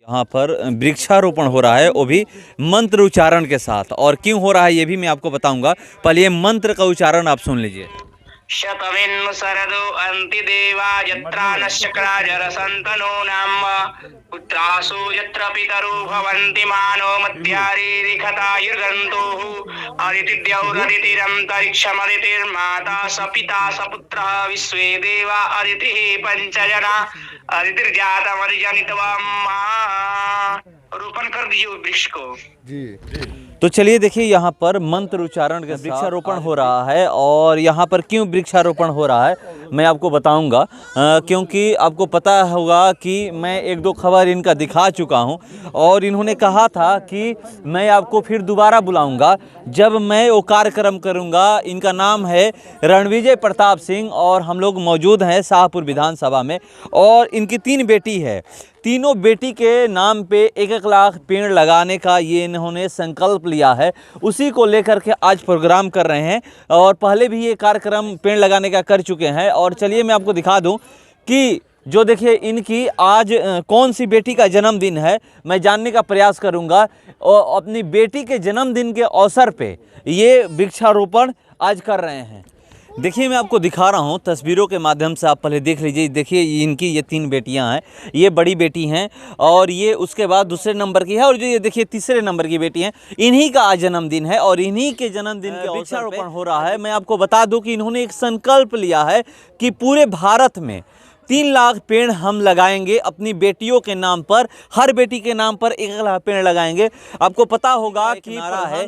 यहाँ पर वृक्षारोपण हो रहा है, वो भी मंत्र उच्चारण के साथ। और क्यों हो रहा है ये भी मैं आपको बताऊंगा। पहले ये मंत्र का उच्चारण आप सुन लीजिए। शतमिन्नु सरदो अन्ति देवा यत्रा नश्चक्राजरसन्तनो नाम पुत्रासु यत्र पितरो भवन्ति मानो मध्यारीरिखतायुर्गन्तुः अदितिद्यौरदितिरन्तरिक्षमदितिर्माता स पिता स पुत्रः विश्वे देवा अदितिः पञ्चजना अदितिर्जातमदिजनित्वम् रोपण कर दीजिए वृक्ष को जी। तो चलिए देखिए, यहाँ पर मंत्र उच्चारण के वृक्षारोपण हो रहा है। और यहाँ पर क्यों वृक्षारोपण हो रहा है मैं आपको बताऊंगा, क्योंकि आपको पता होगा कि मैं एक दो खबर इनका दिखा चुका हूँ और इन्होंने कहा था कि मैं आपको फिर दोबारा बुलाऊंगा जब मैं वो कार्यक्रम करूंगा। इनका नाम है रणविजय प्रताप सिंह और हम लोग मौजूद हैं शाहपुर विधानसभा में। और इनकी 3 बेटी है, तीनों बेटी के नाम पे 1-1 लाख पेड़ लगाने का ये इन्होंने संकल्प लिया है। उसी को लेकर के आज प्रोग्राम कर रहे हैं और पहले भी ये कार्यक्रम पेड़ लगाने का कर चुके हैं। और चलिए मैं आपको दिखा दूं कि जो देखिए इनकी आज कौन सी बेटी का जन्मदिन है, मैं जानने का प्रयास करूंगा। और अपनी बेटी के जन्मदिन के अवसर पे ये वृक्षारोपण आज कर रहे हैं। देखिए मैं आपको दिखा रहा हूँ तस्वीरों के माध्यम से, आप पहले देख लीजिए। देखिए इनकी ये 3 बेटियां हैं, ये बड़ी बेटी हैं और ये उसके बाद दूसरे नंबर की है और जो ये देखिए तीसरे नंबर की बेटी हैं, इन्हीं का आज जन्मदिन है। और इन्हीं के जन्मदिन के वृक्षारोपण हो रहा है। मैं आपको बता दूं कि इन्होंने एक संकल्प लिया है कि पूरे भारत में 3 लाख पेड़ हम लगाएंगे अपनी बेटियों के नाम पर। हर बेटी के नाम पर 1 लाख पेड़ लगाएंगे। आपको पता होगा कि नारा है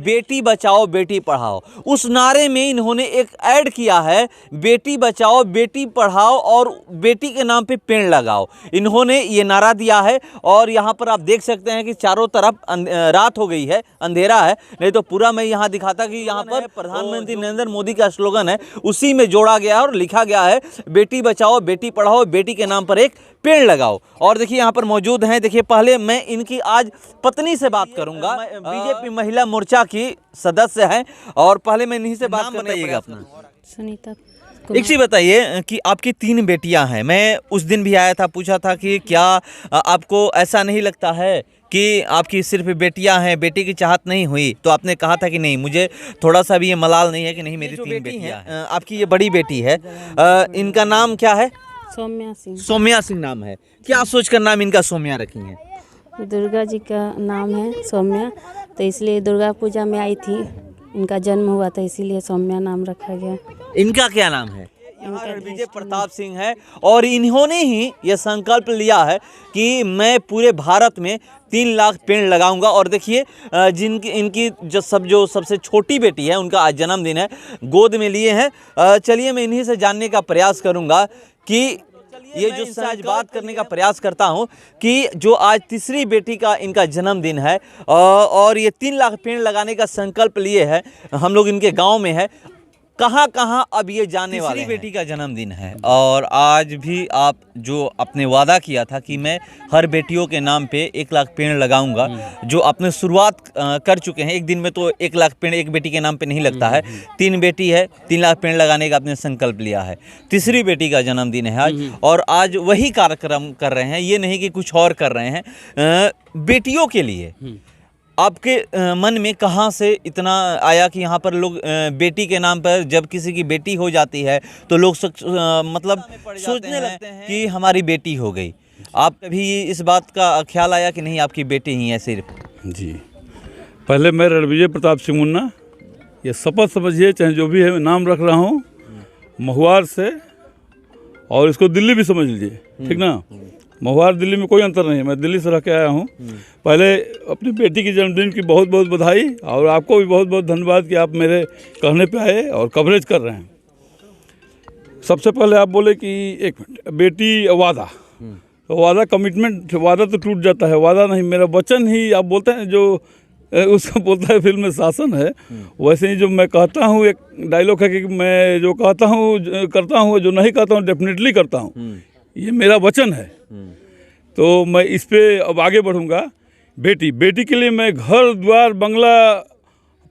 बेटी बचाओ बेटी पढ़ाओ। उस नारे में इन्होंने एक ऐड किया है, बेटी बचाओ बेटी पढ़ाओ और बेटी के नाम पे पेड़ लगाओ। इन्होंने ये नारा दिया है और यहाँ पर आप देख सकते हैं कि चारों तरफ रात हो गई है, अंधेरा है। नहीं तो पूरा मैं यहाँ दिखाता कि यहाँ पर प्रधानमंत्री नरेंद्र मोदी का स्लोगन है, उसी में जोड़ा गया है और लिखा गया है बेटी बचाओ बेटी पढ़ाओ बेटी के नाम पर एक पेड़ लगाओ। और देखिए यहाँ पर मौजूद हैं। देखिए पहले मैं इनकी आज पत्नी से बात करूंगा, बीजेपी महिला मोर्चा की सदस्य हैं और पहले मैं इन्हीं से बात बताइएगा अपना। सुनीता। एक चीज बताइए कि आपकी 3 बेटियां हैं। मैं उस दिन भी आया था, पूछा था कि क्या आपको ऐसा नहीं लगता है कि आपकी सिर्फ बेटियां हैं, बेटी की चाहत नहीं हुई? तो आपने कहा था कि नहीं, मुझे थोड़ा सा भी ये मलाल नहीं है कि नहीं मेरी 3 बेटियां हैं। आपकी ये बड़ी बेटी है, इनका नाम क्या है? सौम्या सिंह। सौम्या सिंह नाम है। क्या सोचकर नाम इनका सौम्या रखी है? दुर्गा जी का नाम है सौम्या, तो इसलिए दुर्गा पूजा में आई थी, इनका जन्म हुआ था इसीलिए सौम्या नाम रखा गया। इनका क्या नाम है? रणविजय प्रताप सिंह है और इन्होंने ही ये संकल्प लिया है कि मैं पूरे भारत में 3 लाख पेड़ लगाऊंगा। और देखिए इनकी जो सबसे छोटी बेटी है, उनका आज जन्मदिन है, गोद में लिए हैं। चलिए मैं इन्हीं से जानने का प्रयास करूंगा कि ये जो आज बात करने का प्रयास करता हूं कि जो आज तीसरी बेटी का इनका जन्मदिन है और ये 3 लाख पेड़ लगाने का संकल्प लिए हैं। हम लोग इनके गांव में है, कहाँ कहाँ अब ये जाने वाले हैं। बेटी का जन्मदिन है और आज भी आप जो अपने वादा किया था कि मैं हर बेटियों के नाम पे 1 लाख पेड़ लगाऊंगा, जो आपने शुरुआत कर चुके हैं। एक दिन में तो 1 लाख पेड़ एक बेटी के नाम पे नहीं लगता है। 3 बेटी है, 3 लाख पेड़ लगाने का आपने संकल्प लिया है। तीसरी बेटी का जन्मदिन है आज और आज वही कार्यक्रम कर रहे हैं, ये नहीं कि कुछ और कर रहे हैं बेटियों के लिए। आपके मन में कहाँ से इतना आया कि यहाँ पर लोग बेटी के नाम पर, जब किसी की बेटी हो जाती है तो लोग मतलब सोचने लगते हैं कि हमारी बेटी हो गई? आप कभी इस बात का ख्याल आया कि नहीं आपकी बेटी ही है सिर्फ? जी, पहले मैं रणविजय प्रताप सिंह मुन्ना, ये शपथ समझिए चाहे जो भी है, नाम रख रहा हूँ महुआर से, और इसको दिल्ली भी समझ लीजिए, ठीक ना। महुआर दिल्ली में कोई अंतर नहीं है, मैं दिल्ली से रह के आया हूँ। पहले अपनी बेटी की जन्मदिन की बहुत बहुत बधाई और आपको भी बहुत बहुत धन्यवाद कि आप मेरे कहने पे आए और कवरेज कर रहे हैं। सबसे पहले आप बोले कि एक बेटी वादा, तो वादा कमिटमेंट, वादा तो टूट जाता है, वादा नहीं, मेरा वचन ही आप बोलते हैं, जो उसको बोलता है फिल्म में शासन है, वैसे ही जो मैं कहता हूँ, एक डायलॉग है कि मैं जो कहता हूँ करता हूँ, जो नहीं कहता हूँ डेफिनेटली करता हूँ, ये मेरा वचन है। तो मैं इस पे अब आगे बढ़ूँगा। बेटी के लिए मैं घर द्वार बंगला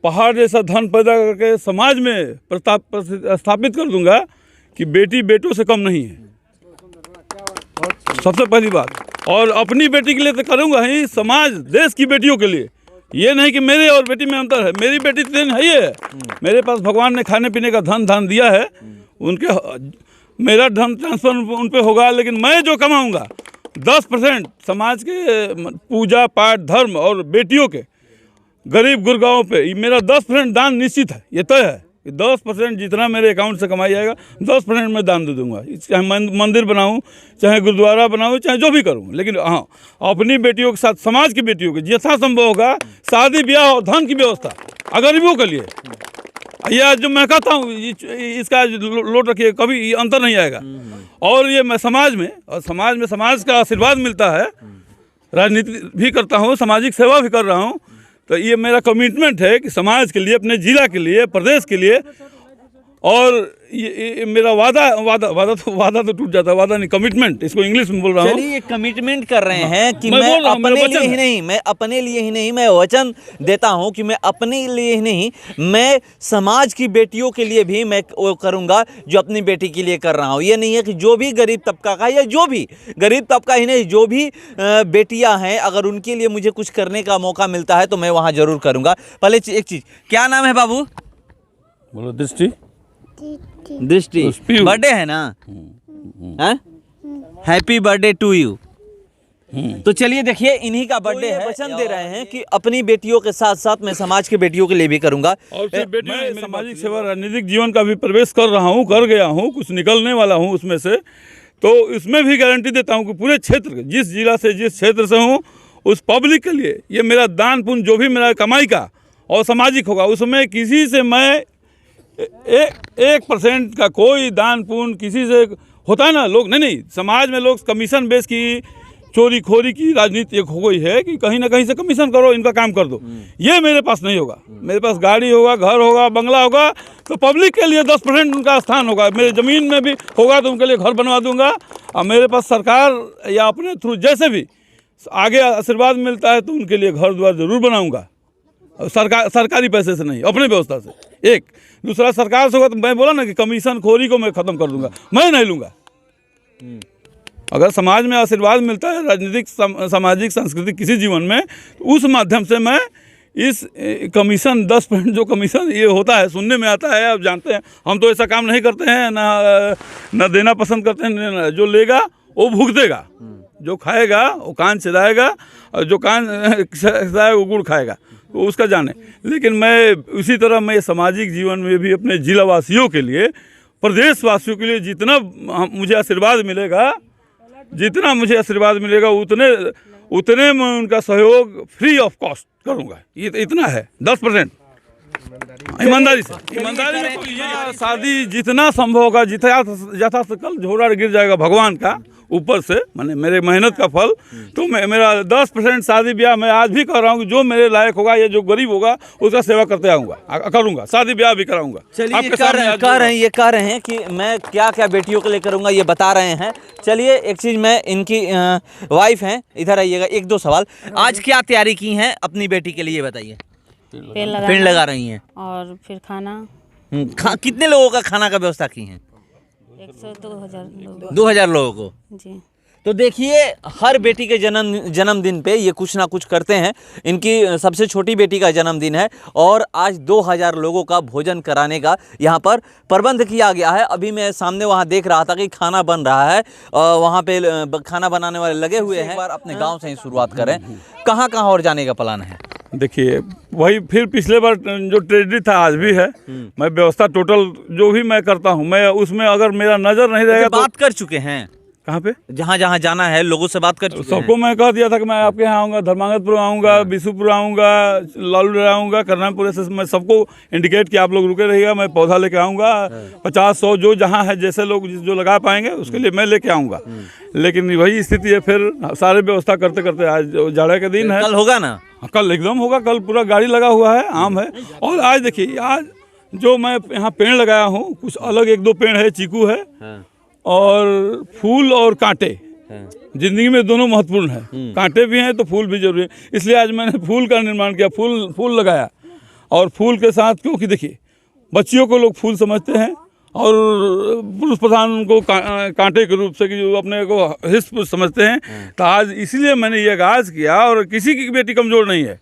पहाड़ जैसा धन पैदा करके समाज में स्थापित कर दूंगा कि बेटी बेटों से कम नहीं है। सबसे पहली बात। और अपनी बेटी के लिए तो करूँगा ही, समाज देश की बेटियों के लिए। ये नहीं कि मेरे और बेटी में अंतर है, मेरी बेटी तो है ही है, मेरे पास भगवान ने खाने पीने का धन दिया है, उनके मेरा धन ट्रांसफर उन पे होगा, लेकिन मैं जो कमाऊँगा 10% समाज के पूजा पाठ धर्म और बेटियों के गरीब गुरगांव पे मेरा 10% दान निश्चित है, ये तय है कि 10% जितना मेरे अकाउंट से कमाई जाएगा 10% मैं दान दे दूंगा। चाहे मंदिर बनाऊं, चाहे गुरुद्वारा बनाऊं, चाहे जो भी करूं, लेकिन हाँ अपनी बेटियों के साथ समाज की बेटियों के यथासंभव होगा शादी ब्याह और धन की व्यवस्था गरीबों के लिए। यह जो मैं कहता हूँ इसका लोट रखिए, कभी ये अंतर नहीं आएगा। और ये मैं समाज में समाज का आशीर्वाद मिलता है, राजनीति भी करता हूँ, सामाजिक सेवा भी कर रहा हूँ, तो ये मेरा कमिटमेंट है कि समाज के लिए, अपने जिला के लिए, प्रदेश के लिए। और ये मेरा वादा तो टूट जाता है, वादा नहीं, कमिटमेंट, इसको इंग्लिश में बोल रहा हूँ। चलिए कमिटमेंट कर रहे हैं कि मैं अपने लिए ही नहीं, मैं वचन देता हूं कि मैं अपने लिए ही नहीं, मैं समाज की बेटियों के लिए भी मैं वो करूंगा जो अपनी बेटी के लिए कर रहा हूं। ये नहीं है कि जो भी गरीब तबका का, या जो भी गरीब तबका ही नहीं, जो भी बेटियां हैं, अगर उनके लिए मुझे कुछ करने का मौका मिलता है तो मैं वहां जरूर करूंगा। पहले एक चीज, क्या नाम है बाबू? बोलो। दृष्टि। बर्थडे है ना? Happy birthday to you. तो चलिए देखिए, इन्हीं का बर्थडे है, वचन दे रहे हैं कि अपनी बेटियों के साथ साथ मैं समाज की बेटियों के लिए भी करूंगा। और मैं सामाजिक सेवा, राजनीतिक जीवन का भी प्रवेश कर रहा हूँ, कर गया हूँ, कुछ निकलने वाला हूँ उसमें से। तो इसमें भी गारंटी देता हूँ कि पूरे क्षेत्र, जिस जिला से, जिस क्षेत्र से हूँ, उस पब्लिक के लिए ये मेरा दान पुण्य जो भी मेरा कमाई का और सामाजिक होगा, उसमें किसी से मैं 1% का कोई दान पुण्य किसी से होता है ना, लोग नहीं, समाज में लोग कमीशन बेस की, चोरी खोरी की राजनीति एक हो गई है कि कहीं ना कहीं से कमीशन करो, इनका काम कर दो। ये मेरे पास नहीं होगा। मेरे पास गाड़ी होगा, घर होगा, बंगला होगा, तो पब्लिक के लिए 10% उनका स्थान होगा। मेरे ज़मीन में भी होगा तो उनके लिए घर बनवा दूंगा। और मेरे पास सरकार या अपने थ्रू जैसे भी आगे आशीर्वाद मिलता है तो उनके लिए घर द्वार जरूर बनाऊंगा, सरकारी पैसे से नहीं, अपने व्यवस्था से। एक दूसरा, सरकार से होगा तो मैं बोला ना कि कमीशन खोरी को मैं ख़त्म कर दूंगा, मैं नहीं लूँगा। अगर समाज में आशीर्वाद मिलता है, राजनीतिक, सामाजिक, सांस्कृतिक किसी जीवन में, उस माध्यम से मैं इस कमीशन 10% जो कमीशन ये होता है, सुनने में आता है, आप जानते हैं, हम तो ऐसा काम नहीं करते हैं, ना देना पसंद करते हैं। जो लेगा वो भुगतेगा, जो खाएगा वो कान चिराएगा, और जो कान चिराएगा वो गुड़ खाएगा, तो उसका जाने। लेकिन मैं उसी तरह मैं सामाजिक जीवन में भी अपने जिलावासियों के लिए, प्रदेशवासियों के लिए जितना मुझे आशीर्वाद मिलेगा, उतने मैं उनका सहयोग फ्री ऑफ कॉस्ट करूंगा। ये इतना है, 10% ईमानदारी से। ईमानदारी में तो ये शादी जितना संभव होगा, यथासकल झोरा गिर जाएगा भगवान का ऊपर से, माने मेरे मेहनत का फल। तो मेरा 10% शादी ब्याह मैं आज भी कर रहा हूँ कि जो मेरे लायक होगा, या जो गरीब होगा उसका सेवा करते आऊँगा, करूँगा, शादी ब्याह भी कराऊंगा। चलिए कह रहे हैं कि मैं क्या क्या बेटियों के लिए करूँगा, ये बता रहे हैं। चलिए एक चीज़, मैं इनकी वाइफ हैं, इधर आइएगा। 1-2 सवाल, आज क्या तैयारी की हैं अपनी बेटी के लिए, बताइए। पेड़ लगा रही हैं, और फिर खाना। कितने लोगों का खाना का व्यवस्था की हैं? 2,000 लोगों को जी। तो देखिए, हर बेटी के जन्मदिन पे ये कुछ ना कुछ करते हैं। इनकी सबसे छोटी बेटी का जन्मदिन है और आज 2,000 लोगों का भोजन कराने का यहाँ पर प्रबंध किया गया है। अभी मैं सामने वहाँ देख रहा था कि खाना बन रहा है, वहाँ पे खाना बनाने वाले लगे हुए हैं। एक बार अपने गांव से ही शुरुआत करें, कहाँ कहाँ और जाने का प्लान है? देखिए, वही फिर पिछले बार जो ट्रेजेडी था आज भी है। मैं व्यवस्था टोटल जो भी मैं करता हूँ, मैं उसमें अगर मेरा नज़र नहीं रहेगा तो बात कर चुके हैं। कहाँ पे? जहाँ जहाँ जाना है लोगों से बात कर चुके हैं। सबको मैं कह दिया था कि मैं आपके यहाँ आऊँगा, धर्मांगतपुर आऊँगा, बिशुपुर आऊँगा, लालूडरा आऊँगा, करनामपुर से मैं सबको इंडिकेट कि आप लोग रुके रहिएगा, मैं पौधा लेके आऊँगा। 50-100 जो जहाँ है, जैसे लोग जो लगा पाएंगे उसके लिए मैं लेके आऊँगा। लेकिन वही स्थिति है, फिर सारे व्यवस्था करते करते आज जाड़े के दिन है। कल होगा ना? कल एकदम होगा, कल पूरा गाड़ी लगा हुआ है, आम है। और आज देखिए, आज जो मैं यहाँ पेड़ लगाया हूँ, कुछ अलग 1-2 पेड़ है, चीकू है और फूल और कांटे। जिंदगी में दोनों महत्वपूर्ण है, कांटे भी हैं तो फूल भी जरूरी है। इसलिए आज मैंने फूल का निर्माण किया, फूल लगाया। और फूल के साथ, क्योंकि देखिए, बच्चियों को लोग फूल समझते हैं और पुरुष प्रधान उनको कांटे के रूप से कि जो अपने को हिस्स समझते हैं। तो आज इसीलिए मैंने ये आगाज़ किया, और किसी की बेटी कमज़ोर नहीं है,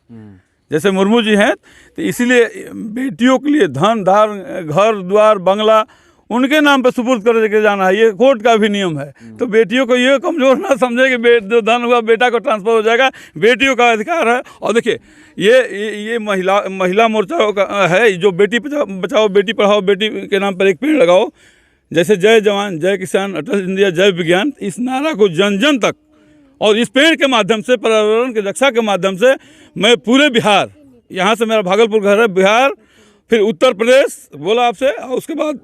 जैसे मुर्मू जी हैं, तो इसीलिए बेटियों के लिए धन धार, घर द्वार, बंगला उनके नाम पे सुपुर्द कर के जाना है, ये कोर्ट का भी नियम है। तो बेटियों को ये कमज़ोर ना समझे कि जो धन हुआ बेटा को ट्रांसफ़र हो जाएगा, बेटियों का अधिकार है। और देखिए ये महिला मोर्चा का है, जो बेटी बचाओ बेटी पढ़ाओ बेटी के नाम पर एक पेड़ लगाओ, जैसे जय जवान जय किसान अटल इंडिया जय विज्ञान, इस नारा को जन जन तक, और इस पेड़ के माध्यम से, पर्यावरण की रक्षा के माध्यम से मैं पूरे बिहार, यहाँ से मेरा भागलपुर घर है, बिहार, फिर उत्तर प्रदेश बोला आपसे, और उसके बाद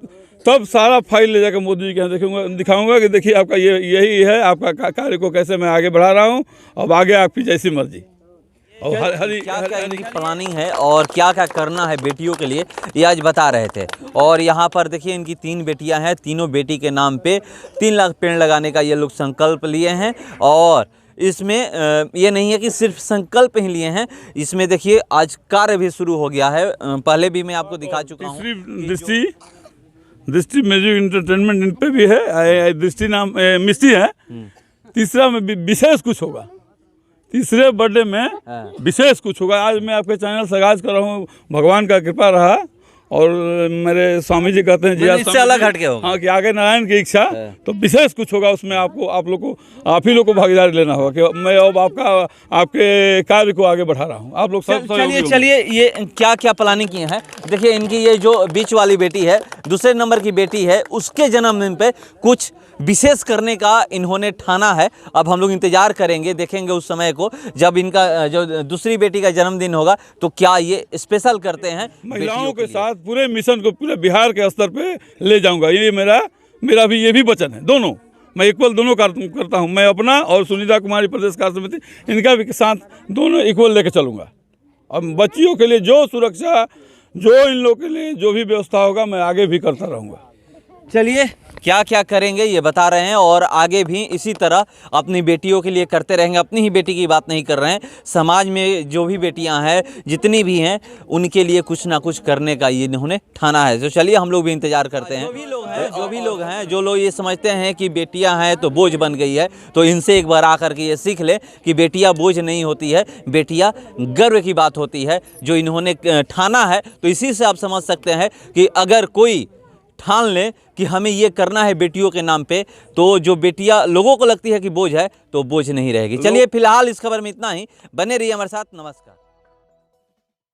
तब सारा फाइल ले जाकर मोदी जी के यहाँ दिखाऊंगा कि देखिए आपका यही है, आपका कार्य को कैसे मैं आगे बढ़ा रहा हूँ, अब आगे आपकी जैसी मर्जी। और क्या इनकी प्लानिंग है और क्या क्या करना है बेटियों के लिए, ये आज बता रहे थे। और यहाँ पर देखिए इनकी 3 बेटियाँ हैं, तीनों बेटी के नाम पे 3 लाख पेड़ लगाने का ये लोग संकल्प लिए हैं। और इसमें ये नहीं है कि सिर्फ संकल्प ही लिए हैं, इसमें देखिए आज कार्य भी शुरू हो गया है। पहले भी मैं आपको दिखा चुका हूँ। दृष्टि म्यूजिक एंटरटेनमेंट इन पे भी है, दृष्टि नाम मिस्टी है। तीसरा में विशेष कुछ होगा, तीसरे बर्थडे में विशेष कुछ होगा। आज मैं आपके चैनल से आगाज कर रहा हूँ, भगवान का कृपा रहा, और मेरे स्वामी जी कहते हैं जी इससे अलग हट के होगा, हाँ, कि आगे नारायण की इच्छा, तो विशेष कुछ होगा उसमें। आप लोग को, आप ही लोग को भागीदारी लेना होगा कि मैं अब आपके कार्य को आगे बढ़ा रहा हूँ। आप लोग सब चलिए ये क्या क्या प्लानिंग किए हैं। देखिए इनकी ये जो बीच वाली बेटी है, दूसरे नंबर की बेटी है, उसके जन्मदिन पे कुछ विशेष करने का इन्होंने ठाना है। अब हम लोग इंतजार करेंगे, देखेंगे उस समय को, जब इनका जो दूसरी बेटी का जन्मदिन होगा तो क्या ये स्पेशल करते हैं महिलाओं के साथ। पूरे मिशन को पूरे बिहार के स्तर पे ले जाऊंगा, ये मेरा भी ये भी वचन है। दोनों मैं इक्वल दोनों करता हूँ, मैं अपना और सुनीता कुमारी प्रदेश कार्य समिति इनका भी साथ दोनों इक्वल लेके चलूँगा। अब बच्चियों के लिए जो सुरक्षा, जो इन लोगों के लिए जो भी व्यवस्था होगा, मैं आगे भी करता रहूँगा। चलिए क्या क्या करेंगे ये बता रहे हैं, और आगे भी इसी तरह अपनी बेटियों के लिए करते रहेंगे। अपनी ही बेटी की बात नहीं कर रहे हैं, समाज में जो भी बेटियां हैं, जितनी भी हैं, उनके लिए कुछ ना कुछ करने का ये इन्होंने ठाना है। तो चलिए हम लोग भी इंतजार करते हैं। जो लोग ये समझते हैं कि बेटियां हैं तो बोझ बन गई है, तो इनसे एक बार आकर के ये सीख ले कि बेटियां बोझ नहीं होती है, बेटियां गर्व की बात होती है, जो इन्होंने ठाना है। तो इसी से आप समझ सकते हैं कि अगर कोई ठान ले कि हमें ये करना है बेटियों के नाम पे, तो जो बेटियां लोगों को लगती है कि बोझ है, तो बोझ नहीं रहेगी। चलिए फिलहाल इस खबर में इतना ही, बने रहिए हमारे साथ। नमस्कार।